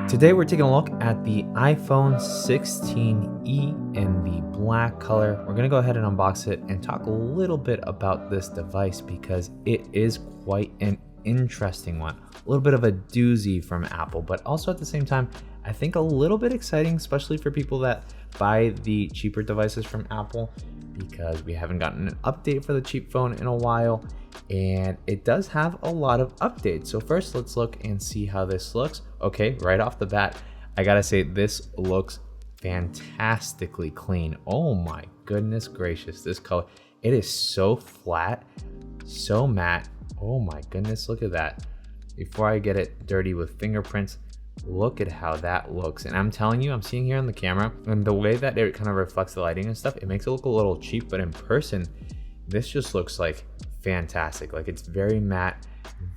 Today we're taking a look at the iPhone 16e in the black color. We're gonna go ahead and unbox it and talk a little bit about this device because it is quite an interesting one. A little bit of a doozy from Apple, but also at the same time, I think a little bit exciting, especially for people that buy the cheaper devices from Apple, because we haven't gotten an update for the cheap phone in a while, and it does have a lot of updates. So first, let's look and see how this looks. Okay, right off the bat, I gotta say this looks fantastically clean. Oh my goodness gracious, this color, it is so flat, so matte. Oh my goodness, look at that. Before I get it dirty with fingerprints, look at how that looks. And I'm telling you, I'm seeing here on the camera, and the way that it kind of reflects the lighting and stuff, it makes it look a little cheap, but in person, this just looks like fantastic. Like, it's very matte,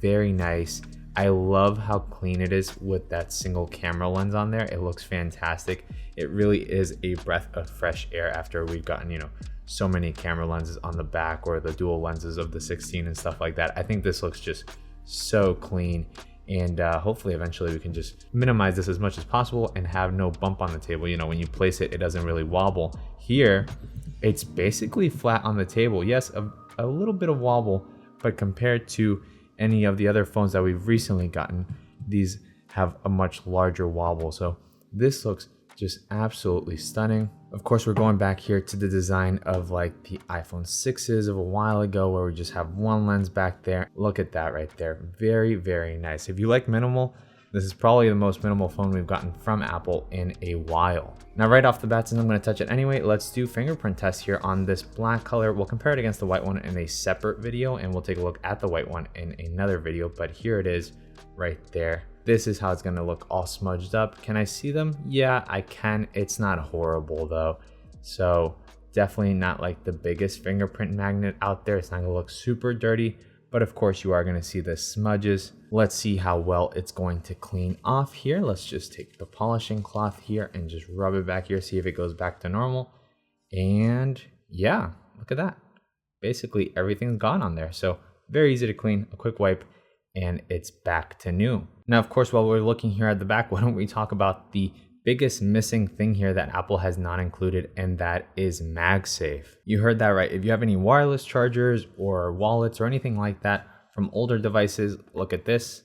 very nice. I love how clean it is with that single camera lens on there. It looks fantastic. It really is a breath of fresh air after we've gotten, so many camera lenses on the back, or the dual lenses of the 16 and stuff like that. I think this looks just so clean. And hopefully eventually we can just minimize this as much as possible and have no bump on the table. When you place it, it doesn't really wobble. Here, it's basically flat on the table. Yes, a little bit of wobble, but compared to any of the other phones that we've recently gotten, these have a much larger wobble. So this looks just absolutely stunning. Of course, we're going back here to the design of like the iPhone 6s of a while ago, where we just have one lens back there. Look at that right there. Very, very nice. If you like minimal, this is probably the most minimal phone we've gotten from Apple in a while. Now, right off the bat, since I'm going to touch it anyway, let's do fingerprint test here on this black color. We'll compare it against the white one in a separate video, and we'll take a look at the white one in another video. But here it is right there. This is how it's going to look all smudged up. Can I see them? Yeah, I can. It's not horrible though. So definitely not like the biggest fingerprint magnet out there. It's not going to look super dirty, but of course you are going to see the smudges. Let's see how well it's going to clean off here. Let's just take the polishing cloth here and just rub it back here, see if it goes back to normal. And yeah, look at that. Basically everything's gone on there. So very easy to clean, a quick wipe, and it's back to new. Now, of course, while we're looking here at the back, why don't we talk about the biggest missing thing here that Apple has not included, and that is MagSafe. You heard that right. If you have any wireless chargers or wallets or anything like that from older devices, look at this.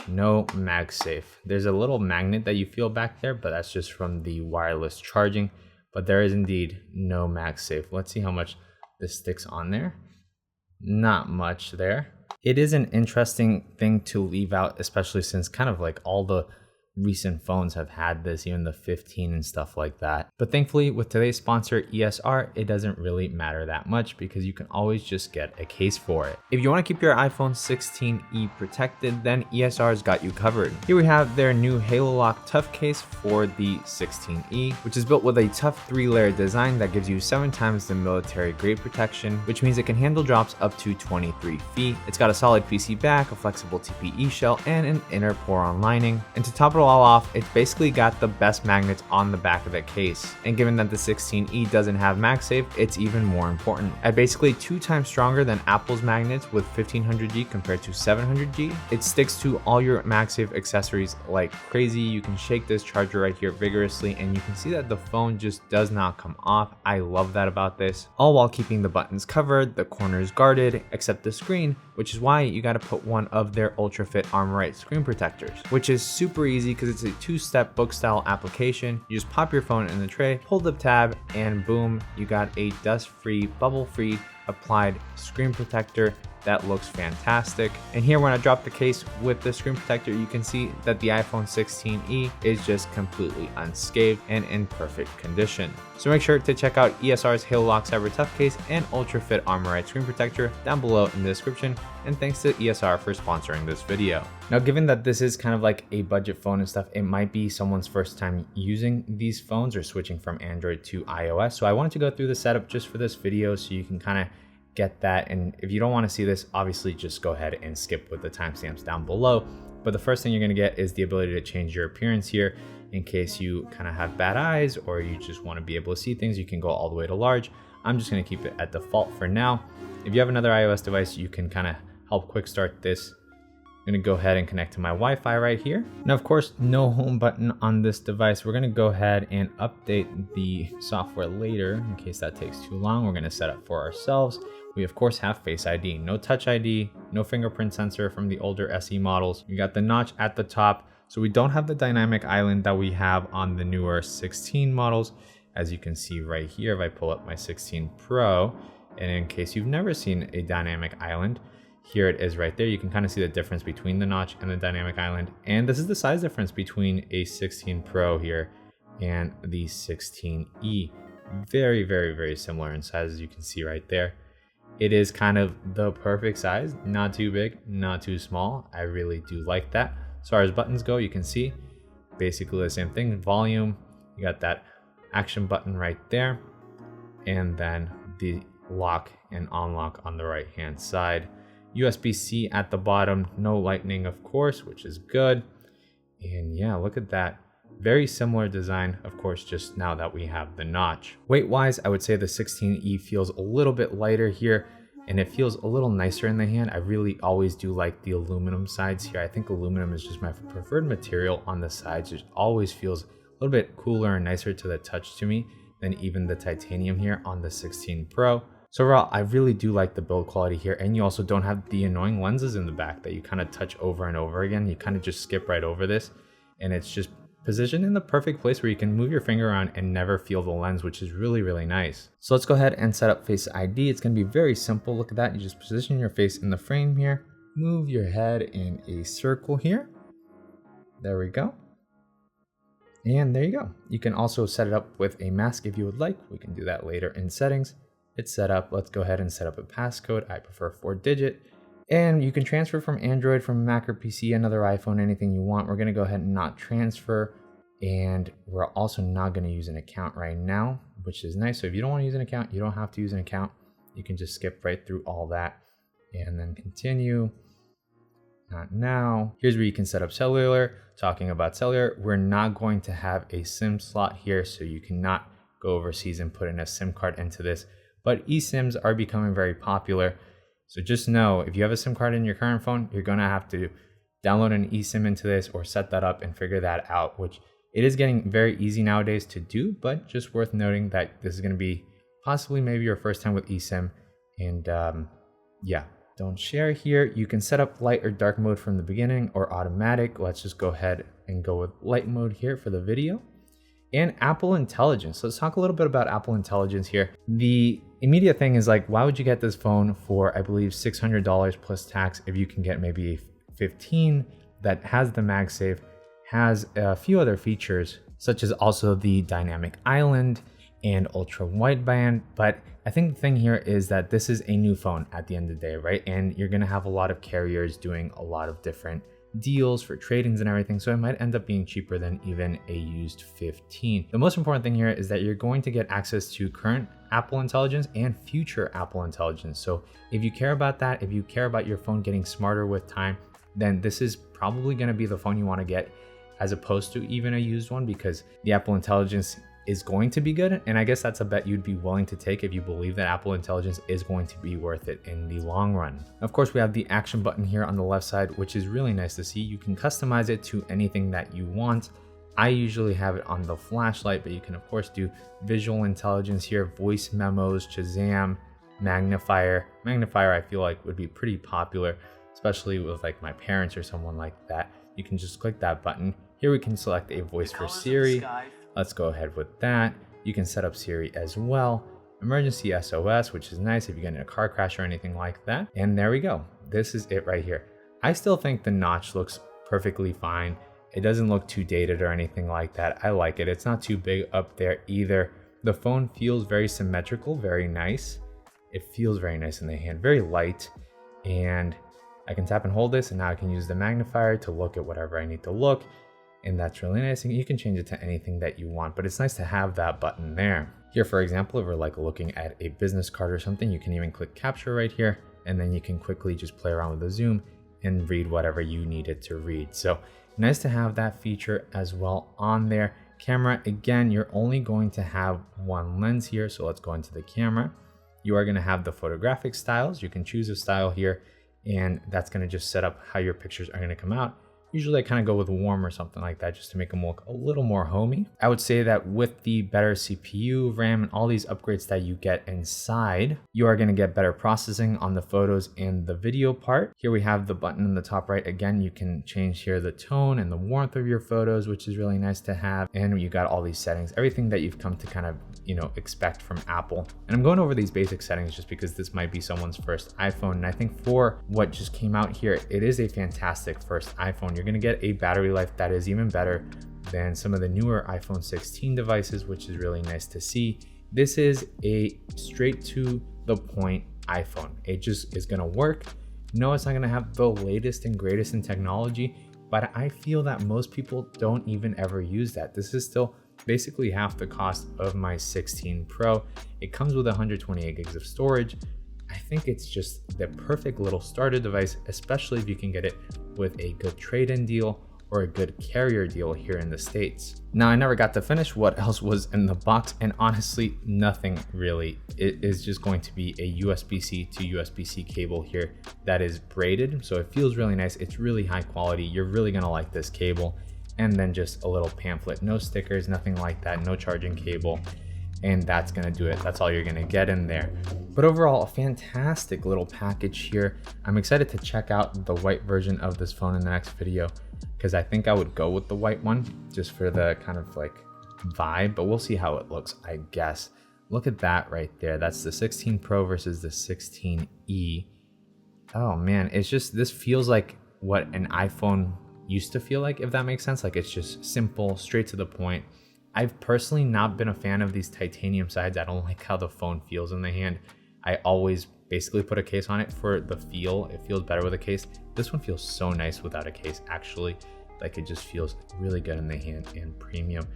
No MagSafe. There's a little magnet that you feel back there, but that's just from the wireless charging. But there is indeed no MagSafe. Let's see how much this sticks on there. Not much there. It is an interesting thing to leave out, especially since kind of like all the recent phones have had this, even the 15 and stuff like that. But thankfully, with today's sponsor, ESR, it doesn't really matter that much because you can always just get a case for it. If you want to keep your iPhone 16e protected, then ESR's got you covered. Here we have their new Halo Lock Tough case for the 16e, which is built with a tough 3-layer design that gives you 7 times the military grade protection, which means it can handle drops up to 23 feet. It's got a solid PC back, a flexible TPE shell, and an inner pour-on lining. And to top it all off, it's basically got the best magnets on the back of the case. And given that the 16e doesn't have MagSafe, it's even more important. At basically 2 times stronger than Apple's magnets with 1500G compared to 700G, it sticks to all your MagSafe accessories like crazy. You can shake this charger right here vigorously, and you can see that the phone just does not come off. I love that about this. All while keeping the buttons covered, the corners guarded, except the screen, which is why you got to put one of their Ultra Fit Armorite screen protectors, which is super easy because it's a 2-step book style application. You just pop your phone in the tray, pull the tab, and boom, you got a dust-free, bubble-free applied screen protector that looks fantastic. And here, when I drop the case with the screen protector, you can see that the iPhone 16e is just completely unscathed and in perfect condition. So make sure to check out ESR's Halo Lock Cyber Tough case and Ultra Fit Armorite screen protector down below in the description. And thanks to ESR for sponsoring this video. Now, given that this is kind of like a budget phone and stuff, it might be someone's first time using these phones or switching from Android to iOS. So I wanted to go through the setup just for this video so you can kind of get that. And if you don't want to see this, obviously just go ahead and skip with the timestamps down below. But the first thing you're going to get is the ability to change your appearance here in case you kind of have bad eyes or you just want to be able to see things. You can go all the way to large. I'm just going to keep it at default for now. If you have another iOS device, you can kind of help quick start this I'm gonna go ahead and connect to my Wi-Fi right here. Now, of course, no home button on this device. We're gonna go ahead and update the software later in case that takes too long. We're gonna set up for ourselves. We of course have Face ID, no Touch ID, no fingerprint sensor from the older SE models. We got the notch at the top. So we don't have the dynamic island that we have on the newer 16 models. As you can see right here, if I pull up my 16 Pro, and in case you've never seen a dynamic island, here it is right there. You can kind of see the difference between the notch and the dynamic island. And this is the size difference between a 16 Pro here and the 16E. Very, very, very similar in size, as you can see right there. It is kind of the perfect size, not too big, not too small. I really do like that. As far as buttons go, you can see basically the same thing. Volume, you got that action button right there. And then the lock and unlock on the right hand side. USB-C at the bottom, no lightning of course, which is good. And yeah, look at that. Very similar design, of course, just now that we have the notch. Weight-wise, I would say the 16E feels a little bit lighter here, and it feels a little nicer in the hand. I really always do like the aluminum sides here. I think aluminum is just my preferred material on the sides. It always feels a little bit cooler and nicer to the touch to me than even the titanium here on the 16 Pro. So overall, I really do like the build quality here, and you also don't have the annoying lenses in the back that you kind of touch over and over again. You kind of just skip right over this, and it's just positioned in the perfect place where you can move your finger around and never feel the lens, which is really, really nice. So let's go ahead and set up Face ID. It's gonna be very simple. Look at that. You just position your face in the frame here, move your head in a circle here. There we go. And there you go. You can also set it up with a mask if you would like. We can do that later in settings. It's set up. Let's go ahead and set up a passcode. I prefer 4-digit. And you can transfer from Android, from Mac or PC, another iPhone, anything you want. We're going to go ahead and not transfer. And we're also not going to use an account right now, which is nice. So if you don't want to use an account, you don't have to use an account. You can just skip right through all that and then continue. Not now. Here's where you can set up cellular. Talking about cellular, we're not going to have a SIM slot here, so you cannot go overseas and put in a SIM card into this. But eSIMs are becoming very popular. So just know, if you have a SIM card in your current phone, you're gonna have to download an eSIM into this or set that up and figure that out, which it is getting very easy nowadays to do, but just worth noting that this is gonna be possibly maybe your first time with eSIM. And yeah, don't share here. You can set up light or dark mode from the beginning or automatic. Let's just go ahead and go with light mode here for the video. And Apple Intelligence. So let's talk a little bit about Apple Intelligence here. The immediate thing is like, why would you get this phone for, I believe, $600 plus tax if you can get maybe a 15 that has the MagSafe, has a few other features, such as also the dynamic island and ultra wideband. But I think the thing here is that this is a new phone at the end of the day, right? And you're gonna have a lot of carriers doing a lot of different deals for trade-ins and everything, so it might end up being cheaper than even a used 15. The most important thing here is that you're going to get access to current Apple Intelligence and future Apple Intelligence. So if you care about that, if you care about your phone getting smarter with time, then this is probably going to be the phone you want to get, as opposed to even a used one, because the Apple Intelligence is going to be good. And I guess that's a bet you'd be willing to take if you believe that Apple Intelligence is going to be worth it in the long run. Of course, we have the action button here on the left side, which is really nice to see. You can customize it to anything that you want. I usually have it on the flashlight, but you can of course do visual intelligence here, voice memos, Shazam, magnifier. Magnifier I feel like would be pretty popular, especially with like my parents or someone like that. You can just click that button. Here we can select a voice for Siri. Let's go ahead with that. You can set up Siri as well. Emergency SOS, which is nice if you get in a car crash or anything like that. And there we go. This is it right here. I still think the notch looks perfectly fine. It doesn't look too dated or anything like that. I like it. It's not too big up there either. The phone feels very symmetrical, very nice. It feels very nice in the hand, very light. And I can tap and hold this, and now I can use the magnifier to look at whatever I need to look. And that's really nice. And you can change it to anything that you want, but it's nice to have that button there. Here, for example, if we're like looking at a business card or something, you can even click capture right here, and then you can quickly just play around with the zoom and read whatever you need it to read. So nice to have that feature as well on there. Camera, again, you're only going to have one lens here. So let's go into the camera. You are going to have the photographic styles. You can choose a style here, and that's going to just set up how your pictures are going to come out. Usually I kind of go with warm or something like that just to make them look a little more homey. I would say that with the better CPU, RAM, and all these upgrades that you get inside, you are going to get better processing on the photos and the video part. Here we have the button in the top right. Again, you can change here the tone and the warmth of your photos, which is really nice to have. And you got all these settings, everything that you've come to kind of, expect from Apple. And I'm going over these basic settings just because this might be someone's first iPhone. And I think for what just came out here, it is a fantastic first iPhone. You're going to get a battery life that is even better than some of the newer iPhone 16 devices, which is really nice to see. This is a straight to the point iPhone. It just is going to work. No, it's not going to have the latest and greatest in technology, but I feel that most people don't even ever use that. This is still basically half the cost of my 16 Pro. It comes with 128 gigs of storage. I think it's just the perfect little starter device, especially if you can get it with a good trade-in deal or a good carrier deal here in the States. Now, I never got to finish what else was in the box, and honestly, nothing really. It is just going to be a USB-C to USB-C cable here that is braided, so it feels really nice. It's really high quality. You're really gonna like this cable. And then just a little pamphlet, no stickers, nothing like that, no charging cable. And that's gonna do it. That's all you're gonna get in there. But overall, a fantastic little package here. I'm excited to check out the white version of this phone in the next video, because I think I would go with the white one just for the kind of like vibe, but we'll see how it looks, I guess. Look at that right there. That's the 16 Pro versus the 16e. Oh man, it's just, this feels like what an iPhone used to feel like, if that makes sense. Like, it's just simple, straight to the point. I've personally not been a fan of these titanium sides. I don't like how the phone feels in the hand. I always basically put a case on it for the feel. It feels better with a case. This one feels so nice without a case, actually. Like, it just feels really good in the hand and premium.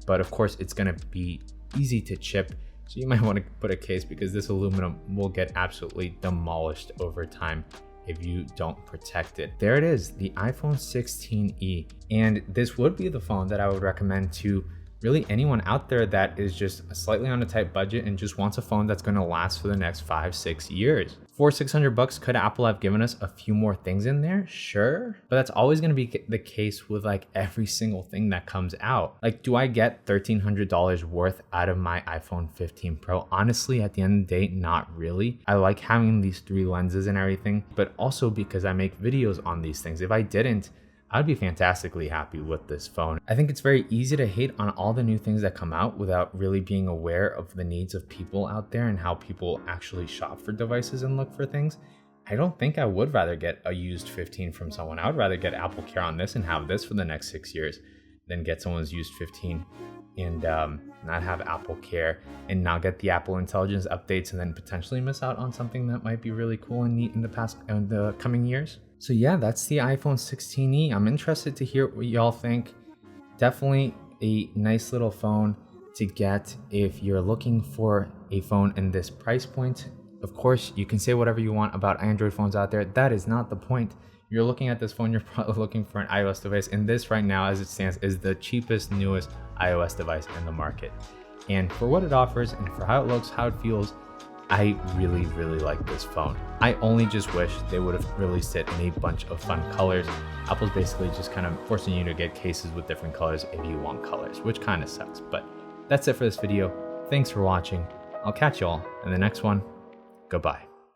But of course, it's gonna be easy to chip, so you might want to put a case, because this aluminum will get absolutely demolished over time if you don't protect it. There it is, the iPhone 16e. And this would be the phone that I would recommend to really anyone out there that is just slightly on a tight budget and just wants a phone that's going to last for the next 5-6 years. For $600, could Apple have given us a few more things in there? Sure, but that's always going to be the case with like every single thing that comes out. Like, do I get $1,300 worth out of my iPhone 15 Pro? Honestly, at the end of the day, not really. I like having these 3 lenses and everything, but also because I make videos on these things. If I didn't, I'd be fantastically happy with this phone. I think it's very easy to hate on all the new things that come out without really being aware of the needs of people out there and how people actually shop for devices and look for things. I don't think I would rather get a used 15 from someone. I would rather get Apple Care on this and have this for the next 6 years than get someone's used 15 and not have Apple Care and not get the Apple Intelligence updates and then potentially miss out on something that might be really cool and neat in the coming years. So yeah, that's the iPhone 16e. I'm interested to hear what y'all think. Definitely a nice little phone to get if you're looking for a phone in this price point. Of course, you can say whatever you want about Android phones out there. That is not the point. You're looking at this phone, you're probably looking for an iOS device. And this right now, as it stands, is the cheapest, newest iOS device in the market. And for what it offers and for how it looks, how it feels, I really, really like this phone. I only just wish they would have released it in a bunch of fun colors. Apple's basically just kind of forcing you to get cases with different colors if you want colors, which kind of sucks. But that's it for this video. Thanks for watching. I'll catch y'all in the next one. Goodbye.